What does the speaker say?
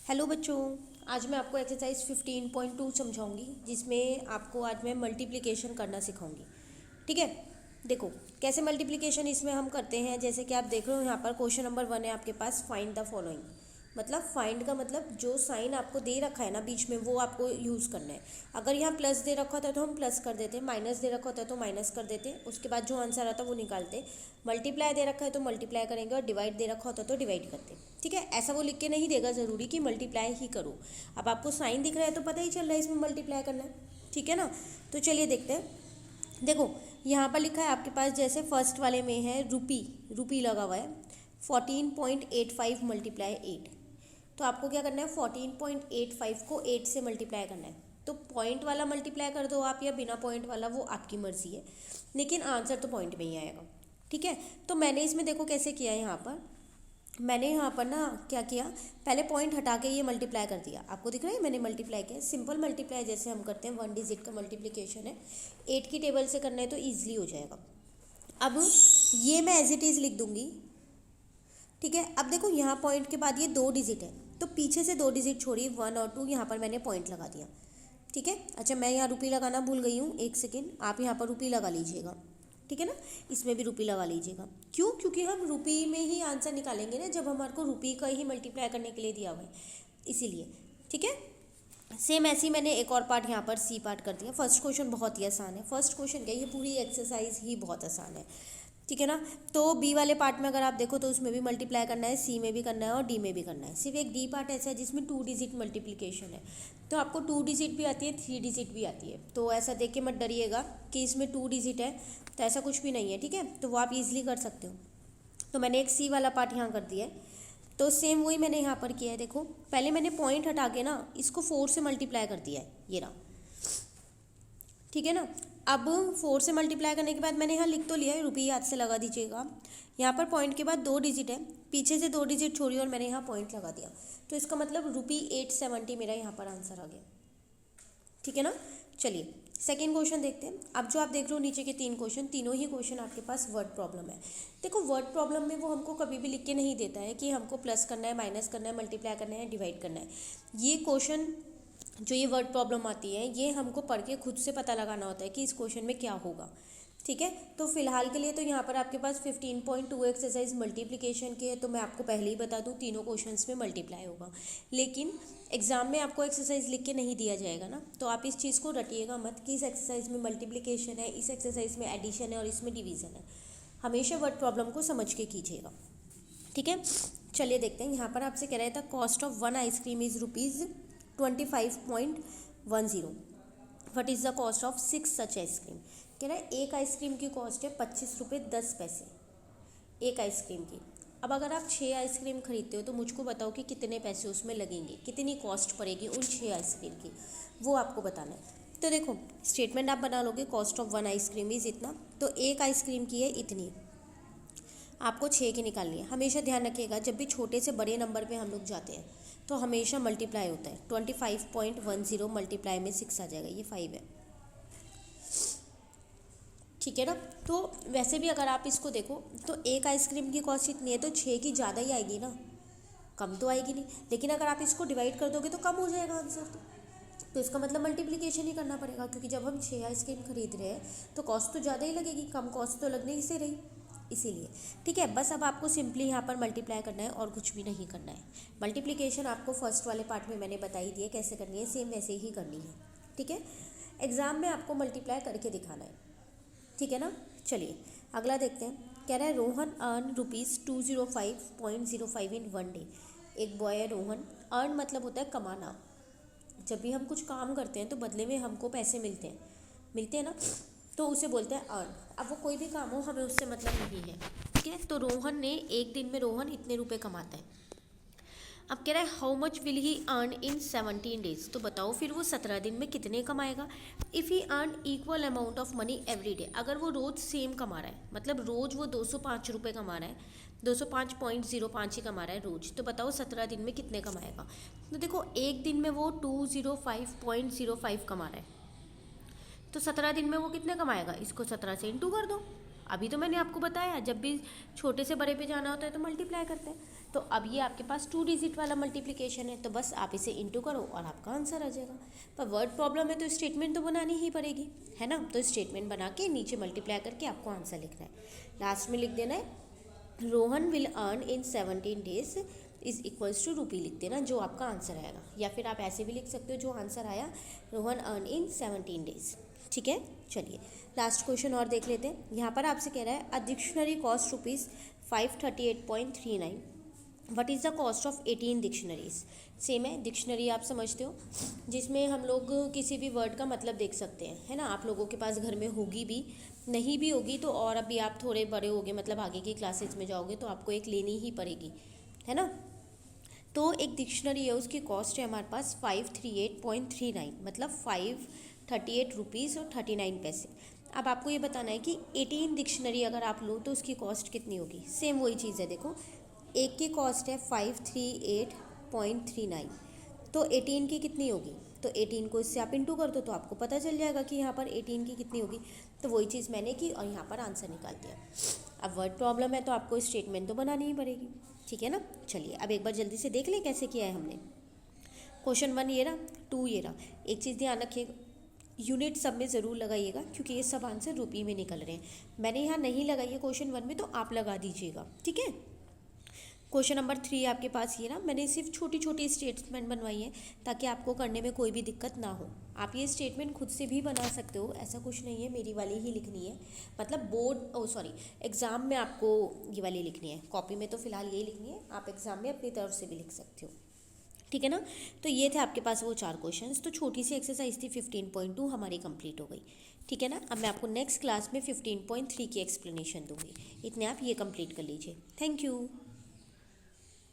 Hello बच्चों, आज मैं आपको एक्सरसाइज 15.2 समझाऊंगी जिसमें आपको आज मैं मल्टीप्लिकेशन करना सिखाऊंगी। ठीक है, देखो कैसे मल्टीप्लिकेशन इसमें हम करते हैं। जैसे कि आप देख रहे हो यहाँ पर क्वेश्चन नंबर 1 है आपके पास, फाइंड द फॉलोइंग। मतलब फाइंड का मतलब जो साइन आपको दे रखा है ना बीच में वो आपको यूज़ करना है। अगर यहाँ प्लस दे रखा होता है तो हम प्लस कर देते, माइनस दे रखा होता है तो माइनस कर देते, उसके बाद जो आंसर आता है वो निकालते। मल्टीप्लाई दे रखा है तो मल्टीप्लाई करेंगे और डिवाइड दे रखा होता है तो डिवाइड करते। ठीक है, ऐसा वो लिख के नहीं देगा ज़रूरी कि मल्टीप्लाई ही करो। अब आपको साइन दिख रहा है तो पता ही चल रहा है इसमें मल्टीप्लाई करना है। ठीक है ना, तो चलिए देखते हैं। देखो यहाँ पर लिखा है आपके पास, जैसे फर्स्ट वाले में है रुपी लगा हुआ है 14.85 मल्टीप्लाई 8। तो आपको क्या करना है, 14.85 को 8 से मल्टीप्लाई करना है। तो पॉइंट वाला मल्टीप्लाई कर दो आप या बिना पॉइंट वाला, वो आपकी मर्जी है, लेकिन आंसर तो पॉइंट में ही आएगा। ठीक है, तो मैंने इसमें देखो कैसे किया है। यहाँ पर मैंने यहाँ पर ना क्या किया, पहले पॉइंट हटा के ये मल्टीप्लाई कर दिया। आपको दिख रहा है मैंने मल्टीप्लाई किया, सिंपल मल्टीप्लाई जैसे हम करते हैं, 1 डिजिट का मल्टीप्लिकेशन है। 8 की टेबल से करना है तो ईजिली हो जाएगा। अब ये मैं एज इट इज़ लिख दूंगी। ठीक है, अब देखो यहाँ पॉइंट के बाद ये 2 डिजिट है तो पीछे से 2 डिजिट छोड़ी 1 और 2, यहाँ पर मैंने पॉइंट लगा दिया। ठीक है, अच्छा मैं यहाँ रुपी लगाना भूल गई हूँ, एक सेकेंड, आप यहाँ पर रुपी लगा लीजिएगा। ठीक है ना, इसमें भी रुपी लगा लीजिएगा। क्यों? क्योंकि हम रुपी में ही आंसर निकालेंगे ना, जब हमारे को रुपी का ही मल्टीप्लाई करने के लिए दिया हुआ है, इसीलिए। ठीक है, सेम ऐसे ही मैंने एक और पार्ट यहाँ पर सी पार्ट कर दिया। फर्स्ट क्वेश्चन बहुत ही आसान है, फर्स्ट क्वेश्चन क्या, ये पूरी एक्सरसाइज ही बहुत आसान है। ठीक है ना, तो बी वाले पार्ट में अगर आप देखो तो उसमें भी मल्टीप्लाई करना है, सी में भी करना है और डी में भी करना है। सिर्फ एक डी पार्ट ऐसा है जिसमें 2 डिजिट मल्टीप्लिकेशन है। तो आपको 2 डिजिट भी आती है, 3 डिजिट भी आती है। तो ऐसा देख के मत डरिएगा कि इसमें 2 डिजिट है, तो ऐसा कुछ भी नहीं है। ठीक है, तो वो आप इजीली कर सकते हो। तो मैंने एक सी वाला पार्ट यहाँ कर दिया है। तो सेम वही मैंने यहाँ पर किया है। देखो पहले मैंने पॉइंट हटा के ना इसको 4 से मल्टीप्लाई कर दिया है, ये रहा। ठीक है ना, अब 4 से मल्टीप्लाई करने के बाद मैंने यहाँ लिख तो लिया है, रुपये याद से लगा दीजिएगा। यहाँ पर पॉइंट के बाद 2 डिजिट है, पीछे से 2 डिजिट छोड़ी और मैंने यहाँ पॉइंट लगा दिया। तो इसका मतलब ₹870 मेरा यहाँ पर आंसर आ गया। ठीक है ना, चलिए सेकेंड क्वेश्चन देखते हैं। अब जो आप देख रहे हो नीचे के 3 क्वेश्चन, तीनों ही क्वेश्चन आपके पास वर्ड प्रॉब्लम है। देखो वर्ड प्रॉब्लम में वो हमको कभी भी लिख के नहीं देता है कि हमको प्लस करना है, माइनस करना है, मल्टीप्लाई करना है, डिवाइड करना है। ये क्वेश्चन जो ये वर्ड प्रॉब्लम आती है ये हमको पढ़ के खुद से पता लगाना होता है कि इस क्वेश्चन में क्या होगा। ठीक है, तो फिलहाल के लिए तो यहाँ पर आपके पास 15.2 एक्सरसाइज मल्टीप्लिकेशन की है। तो मैं आपको पहले ही बता दूँ तीनों क्वेश्चंस में मल्टीप्लाई होगा, लेकिन एग्जाम में आपको एक्सरसाइज लिख के नहीं दिया जाएगा ना, तो आप इस चीज़ को रटिएगा मत कि इस एक्सरसाइज में मल्टीप्लिकेशन है, इस एक्सरसाइज में एडिशन है और इसमें डिवीज़न है। हमेशा वर्ड प्रॉब्लम को समझ के कीजिएगा। ठीक है, चलिए देखते हैं। यहाँ पर आपसे कह रहा था cost of 1 ice cream is ₹25.10। What is the cost of 6 such ice cream. कह रहा है एक आइसक्रीम की कॉस्ट है ₹25.10 एक आइसक्रीम की। अब अगर आप 6 आइसक्रीम खरीदते हो तो मुझको बताओ कि कितने पैसे उसमें लगेंगे, कितनी कॉस्ट पड़ेगी उन 6 आइसक्रीम की, वो आपको बताना है। तो देखो स्टेटमेंट आप बना लोगे, कॉस्ट ऑफ 1 आइसक्रीम इज़ इतना, तो एक आइसक्रीम की है इतनी, आपको 6 की निकालनी है। हमेशा ध्यान रखिएगा जब भी छोटे से बड़े नंबर पे हम लोग जाते हैं तो हमेशा मल्टीप्लाई होता है। 25.10 मल्टीप्लाई में 6 आ जाएगा, ये 5 है। ठीक है ना, तो वैसे भी अगर आप इसको देखो तो एक आइसक्रीम की कॉस्ट इतनी है तो 6 की ज़्यादा ही आएगी ना, कम तो आएगी नहीं। लेकिन अगर आप इसको डिवाइड कर दोगे तो कम हो जाएगा आंसर। तो इसका मतलब मल्टीप्लिकेशन ही करना पड़ेगा, क्योंकि जब हम 6 आइसक्रीम खरीद रहे हैं तो कॉस्ट तो ज़्यादा ही लगेगी, कम कॉस्ट तो लगने ही से रही, इसीलिए। ठीक है, बस अब आपको सिंपली यहाँ पर मल्टीप्लाई करना है और कुछ भी नहीं करना है। मल्टीप्लिकेशन आपको फर्स्ट वाले पार्ट में मैंने बताई दी है कैसे करनी है, सेम वैसे ही करनी है। ठीक है, एग्ज़ाम में आपको मल्टीप्लाई करके दिखाना है। ठीक है ना, चलिए अगला देखते हैं। कह रहा है रोहन अर्न ₹205.05 इन 1 डे। एक बॉय है रोहन, अर्न मतलब होता है कमाना। जब भी हम कुछ काम करते हैं तो बदले में हमको पैसे मिलते हैं ना, तो उसे बोलते हैं अर्न। अब वो कोई भी काम हो, हमें उससे मतलब नहीं है। ठीक है, तो रोहन ने एक दिन में रोहन इतने रुपए कमाता है। अब कह रहा है how much will he earn in 17 days. तो बताओ फिर वो 17 दिन में कितने कमाएगा। If he earn equal amount of money every day, अगर वो रोज़ सेम कमा रहा है, मतलब रोज़ वो 205 रुपये कमा रहा है, 205.05 ही कमा रहा है रोज़, तो बताओ 17 दिन में कितने कमाएगा। तो देखो एक दिन में वो 205.05 कमा रहा है, तो 17 दिन में वो कितने कमाएगा, इसको 17 से इंटू कर दो। अभी तो मैंने आपको बताया जब भी छोटे से बड़े पे जाना होता है तो मल्टीप्लाई करते हैं। तो अब ये आपके पास 2 डिजिट वाला मल्टीप्लिकेशन है, तो बस आप इसे इंटू करो और आपका आंसर आ जाएगा। पर वर्ड प्रॉब्लम है तो स्टेटमेंट तो बनानी ही पड़ेगी, है ना। तो स्टेटमेंट बना के नीचे मल्टीप्लाई करके आपको आंसर लिखना है। लास्ट में लिख देना है Rohan will earn in 17 days is equals to rupee लिख देना, जो आपका आंसर आएगा। या फिर आप ऐसे भी लिख सकते हो जो आंसर आया रोहन अर्न इन 17 डेज। ठीक है, चलिए लास्ट क्वेश्चन और देख लेते हैं। यहाँ पर आपसे कह रहा है a dictionary cost ₹538.39, what is the cost of 18 dictionaries. Same है, डिक्शनरी आप समझते हो जिसमें हम लोग किसी भी वर्ड का मतलब देख सकते हैं, है ना। आप लोगों के पास घर में होगी भी, नहीं भी होगी तो और अभी आप थोड़े बड़े होगे, मतलब आगे की क्लासेज में जाओगे तो आपको एक लेनी ही पड़ेगी, है ना। तो एक डिक्शनरी है, उसकी कॉस्ट है हमारे पास 538.39, मतलब 538 रुपीज़ और 39 पैसे। अब आपको ये बताना है कि 18 डिक्शनरी अगर आप लो तो उसकी कॉस्ट कितनी होगी। सेम वही चीज़ है, देखो एक की कॉस्ट है 538.39, तो 18 की कितनी होगी, तो 18 को इससे आप इंटू कर दो तो आपको पता चल जाएगा कि यहाँ पर 18 की कितनी होगी। तो वही चीज़ मैंने की और यहाँ पर आंसर निकाल दिया। अब वर्ड प्रॉब्लम है तो आपको स्टेटमेंट तो बनानी ही पड़ेगी, ठीक है ना। चलिए अब एक बार जल्दी से देख लें कैसे किया है हमने। क्वेश्चन 1 ये रहा, 2 ये रहा। एक चीज़ ध्यान रखिएगा, यूनिट सब में ज़रूर लगाइएगा क्योंकि ये सब आंसर रुपये में निकल रहे हैं। मैंने यहाँ नहीं लगाई है क्वेश्चन 1 में, तो आप लगा दीजिएगा, ठीक है। क्वेश्चन नंबर 3 आपके पास ये ना, मैंने सिर्फ छोटी छोटी स्टेटमेंट बनवाई है ताकि आपको करने में कोई भी दिक्कत ना हो। आप ये स्टेटमेंट खुद से भी बना सकते हो, ऐसा कुछ नहीं है, मेरी वाली ही लिखनी है। मतलब एग्ज़ाम में आपको ये वाली लिखनी है, कॉपी में तो फिलहाल यही लिखनी है, आप एग्ज़ाम में अपनी तरफ से भी लिख सकते हो, ठीक है ना। तो ये थे आपके पास वो 4 क्वेश्चंस। तो छोटी सी एक्सरसाइज थी 15.2 हमारी कंप्लीट हो गई, ठीक है ना। अब मैं आपको नेक्स्ट क्लास में 15.3 की एक्सप्लेनेशन दूंगी, इतने आप ये कंप्लीट कर लीजिए। Thank you.